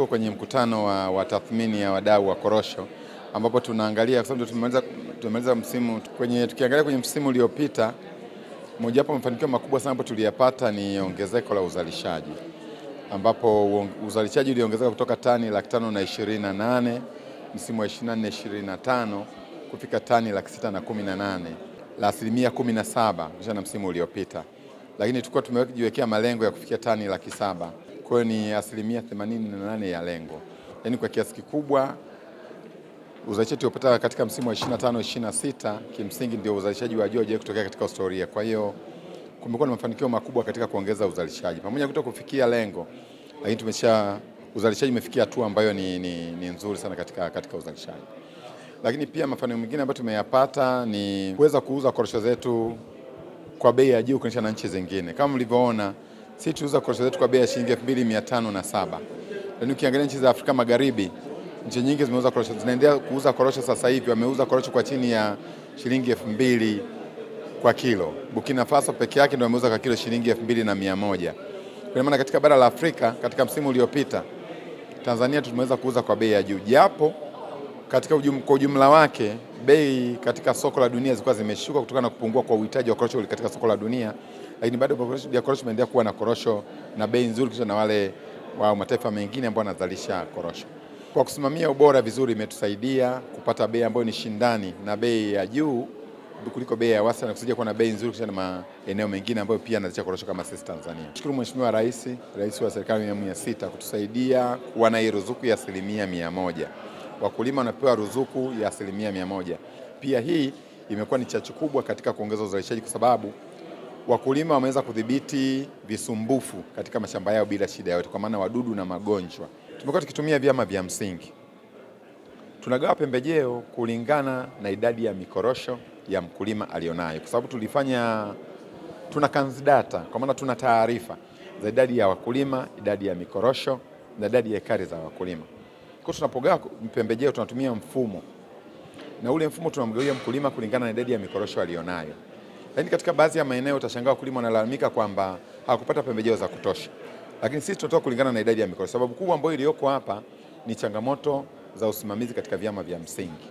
tuko kwenye mkutano wa tathmini ya wadau wa korosho ambapo tunaangalia kwa sababu tumemaliza msimu tukiangalia kwenye msimu uliopita, mojawapo mafanikio makubwa sana ambayo tuliyapata ni ongezeko la uzalishaji, ambapo uzalishaji uliongezeka kutoka tani 528 msimu wa 24-25 kufika tani 618 la 17% kisha na msimu uliopita, lakini tulikuwa tumejiwekea malengo ya kufikia tani 700,000. Kwa hiyo ni 88% ya lengo. Yaani kwa kiasi kikubwa uzalishaji tuliopata katika msimu wa 25-26 kimsingi ndio uzalishaji wa juu kutokea katika historia. Kwa hiyo kumekuwa na mafanikio makubwa katika kuongeza uzalishaji. Pamoja na kufikia lengo, lakini uzalishaji umefikia hatua ambayo ni nzuri sana katika uzalishaji. Lakini pia mafanikio mengine ambayo tumeyapata ni kuweza kuuza korosho zetu kwa bei ya juu kulinganisha na nchi zingine. Kama mlivyoona, sisi tuuza korosho zetu kwa bei ya shilingi 2,507. Lakini ukiangalia nchi za Afrika Magharibi, nchi nyingi zimeuza korosho, zinaendelea kuuza korosho sasa hivi, wameuza korosho kwa chini ya shilingi 2,000 kwa kilo. Burkina Faso peke yake ndio wameuza kwa kilo shilingi 2,100. Kwa maana katika bara la Afrika katika msimu uliopita Tanzania tumeweza kuuza kwa bei ya juu, japo kwa ujumla wake bei katika soko la dunia zilikuwa zimeshuka kutokana na kupungua kwa uhitaji wa korosho katika soko la dunia, lakini bado korosho imeendelea kuwa na korosho na bei nzuri kisha na wale wa mataifa mengine ambao wanazalisha korosho. Kwa kusimamia ubora vizuri imetusaidia kupata bei ambayo ni shindani na bei ya juu kuliko bei ya wastani, na kusaidia kuwa na bei nzuri kisha na maeneo mengine ambayo pia yanazalisha korosho kama sisi Tanzania. Shukuru Mheshimiwa Rais wa serikali ya awamu ya 6 kutusaidia kuwa na ruzuku ya 100%. Wakulima wanapewa ruzuku ya 100%. Pia hii imekuwa ni chachu kubwa katika kuongeza uzalishaji kwa sababu wakulima wameweza kudhibiti visumbufu katika mashamba yao bila shida yote, kwa maana wadudu na magonjwa. Tumekuwa tukitumia vyama vya msingi. Tunagawa pembejeo kulingana na idadi ya mikorosho ya mkulima alionayo, kwa sababu tuna kanzidata, kwa maana tuna taarifa za idadi ya wakulima, idadi ya mikorosho na idadi ya ekari za wakulima. Kwa tunapogawa pembejeo tunatumia mfumo, na ule mfumo tunamgawia mkulima kulingana na idadi ya mikorosho alionayo. Lakini katika baadhi ya maeneo utashangaa wakulima wanalalamika kwamba hawakupata pembejeo za kutosha. Lakini sisi tunatoa kulingana na idadi ya mikorosho. Sababu kubwa ambayo iliyoko hapa ni changamoto za usimamizi katika vyama vya msingi.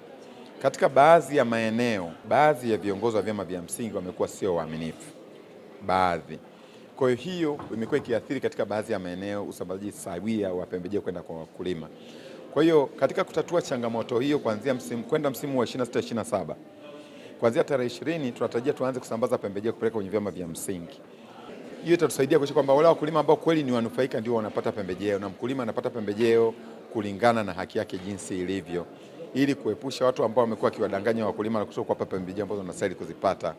Katika baadhi ya maeneo, baadhi ya viongozi wa vyama vya msingi wamekuwa sio waaminifu. Baadhi. Kwa hiyo imekuwa ikiathiri katika baadhi ya maeneo usambazaji sawia wa pembejeo kwenda kwa wakulima. Kwa hiyo katika kutatua changamoto hiyo kuanzia msimu wa 26-27, kuanzia tarehe 20 tunatarajia tuanze kusambaza pembejeo kupeleka kwenye vyama vya msingi. Hiyo itatusaidia kuhakikisha kwamba wale wakulima ambao kweli ni wanufaika ndio wanapata pembejeo, na mkulima anapata pembejeo kulingana na haki yake jinsi ilivyo, ili kuepusha watu ambao wamekuwa kiwadanganya wakulima na kutoka kuwapa pembejeo ambazo wanastahili kuzipata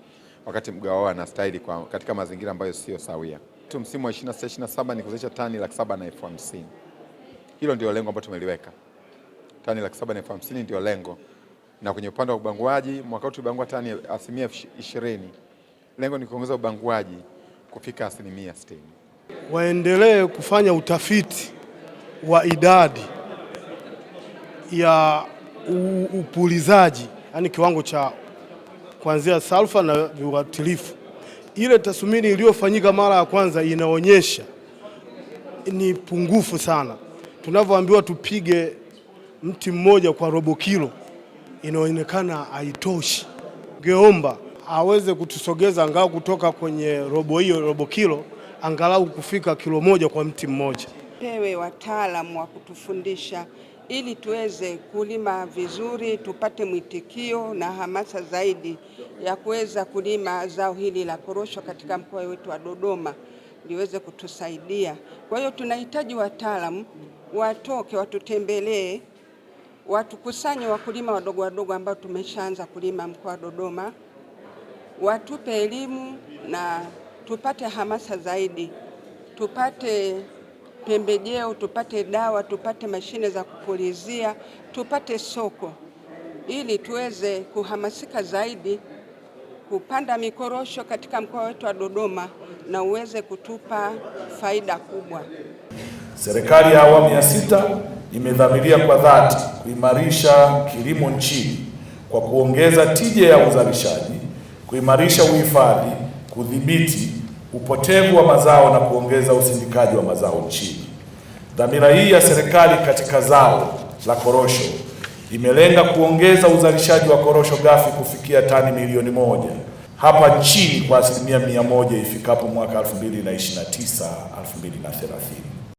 wakati mgao wao anastahili katika mazingira ambayo sio sawia. Msimu wa 26-27 ni kuzalisha tani 750,000. Hilo ndio lengo ambalo tumeliweka. Tani 750,000 ndio lengo. Na kwenye upande wa ubanguaji, mwaka huu tulibangua tani 20%. Lengo ni kuongeza ubanguaji kufika 60%. Waendelee kufanya utafiti wa idadi ya upulizaji, yani kiwango cha kuanzia salfa na viuatilifu. Ile tathmini iliyofanyika mara ya kwanza inaonyesha ni pungufu sana. Tunavyoambiwa tupige mti mmoja kwa robo kilo, inaonekana haitoshi. Geomba aweze kutusogeza angalau kutoka kwenye robo kilo angalau kufika kilo 1 kwa mti mmoja. Pewe wataalamu wa kutufundisha ili tuweze kulima vizuri, tupate mwitikio na hamasa zaidi ya kuweza kulima zao hili la korosho katika mkoa wetu wa Dodoma, liweze kutusaidia. Kwa hiyo tunahitaji wataalamu watoke watutembelee, watukusanye wakulima wadogo wadogo ambao tumeshaanza kulima mkoa wa Dodoma, watupe elimu na tupate hamasa zaidi, tupate pembejeo, tupate dawa, tupate mashine za kupulizia, tupate soko, ili tuweze kuhamasika zaidi kupanda mikorosho katika mkoa wetu wa Dodoma na uweze kutupa faida kubwa. Serikali ya awamu ya 6 imedhamiria kwa dhati kuimarisha kilimo nchini kwa kuongeza tija ya uzalishaji, kuimarisha uhifadhi, kudhibiti upotevu wa mazao na kuongeza usindikaji wa mazao nchini. Dhamira hii ya serikali katika zao la korosho imelenga kuongeza uzalishaji wa korosho ghafi kufikia tani milioni 1 hapa nchini kwa 100% ifikapo mwaka 2029-2030.